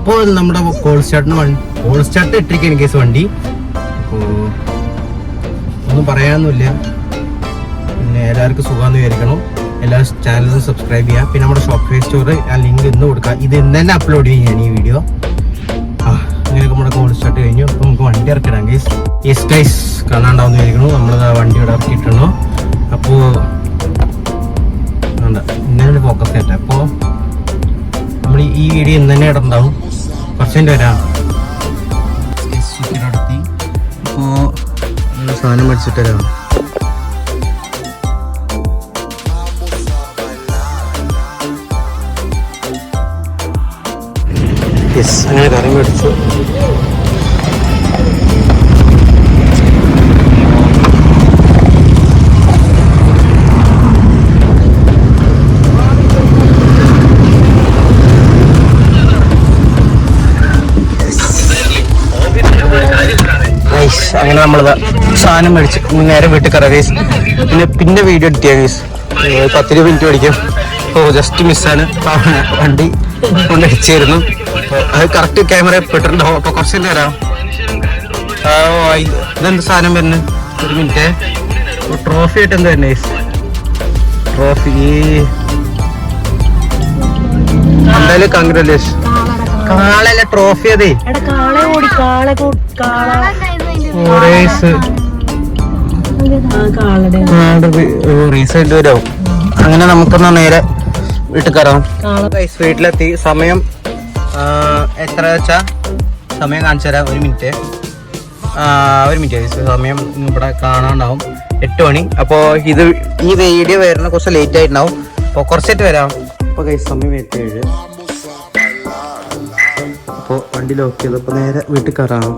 അപ്പോൾ നമ്മുടെ call start ഇട്ടിരിക്കുന്ന കേസ് വണ്ടി. അപ്പോൾ ഒന്നും പറയാനൊന്നുമില്ല. പിന്നെ എല്ലാവർക്കും സുഖമെന്ന് വിചാരിക്കണം. എല്ലാവരും ചാനലും സബ്സ്ക്രൈബ് ചെയ്യുക. പിന്നെ നമ്മുടെ ഷോപ്പിംഗ് സ്റ്റോർ ആ ലിങ്ക് ഇന്ന് കൊടുക്കുക. ഇത് ഇന്ന് തന്നെ അപ്ലോഡ് ചെയ്യും ഞാൻ ഈ വീഡിയോ. അങ്ങനെയൊക്കെ നമ്മുടെ കോൾ സ്റ്റാർട്ട് കഴിഞ്ഞു. അപ്പോൾ നമുക്ക് വണ്ടി ഇറക്കിടാം ഗൈസ്. ഗൈസ് കാണാണ്ടാവുന്ന വിചാരിക്കണം. നമ്മളത് ആ വണ്ടി ഇവിടെ ഇറക്കിയിട്ടുണ്ടോ. അപ്പോൾ ഇന്നലെ ഫോക്കസ് ആയിട്ട്. അപ്പോൾ നമ്മൾ ഈ വീഡിയോ ഇന്ന് തന്നെ ഇടണ്ടാവും. കുറച്ചുകൊണ്ട് വരാം. അടുത്തി അപ്പോൾ സാധനം മേടിച്ചിട്ട് വരാം. യെസ്, അങ്ങനെ കറി മേടിച്ചു. അങ്ങനെ നമ്മളത് സാധനം മേടിച്ച് നേരെ വീട്ടിൽ കയറാം ഗൈസ്. പിന്നെ വീഡിയോ എഡിറ്റ് ചെയ്യാം ഗൈസ്. 10 മിനിറ്റ് മേടിക്കും. ജസ്റ്റ് മിസ്സാണ്. വണ്ടി കൊണ്ട് അടിച്ചായിരുന്നു. അത് കറക്റ്റ് ക്യാമറ പെട്ടിട്ടുണ്ടാവും. അപ്പൊ കുറച്ചല്ലേ വരാം. ഇതെന്ത് സാധനം വരുന്നത്? ഒരു മിനിറ്റ്. ട്രോഫി ആയിട്ട് എന്താ വരുന്നത് ഗൈസ്? ട്രോഫി എന്തായാലും കൺഗ്രാജുലേഷൻ. കാളല്ല ട്രോഫി. അതെ റീസെന്റ് വരാവും. അങ്ങനെ നമുക്കൊന്ന് നേരെ വീട്ടിൽ കയറാം. വീട്ടിലെത്തി. സമയം എത്ര വെച്ചാ സമയം കാണിച്ചു തരാം. ഒരു മിനിറ്റ് സമയം ഇവിടെ കാണാണ്ടാവും. 8 മണി. അപ്പോൾ ഈ വീഡിയോ വരുന്ന കുറച്ച് ലേറ്റ് ആയിട്ടുണ്ടാവും. അപ്പോൾ കുറച്ചായിട്ട് വരാം. അപ്പോൾ സമയം 8:07. അപ്പോൾ വണ്ടി ലോക്ക് ചെയ്തപ്പോൾ നേരെ വീട്ടിൽ കയറാം.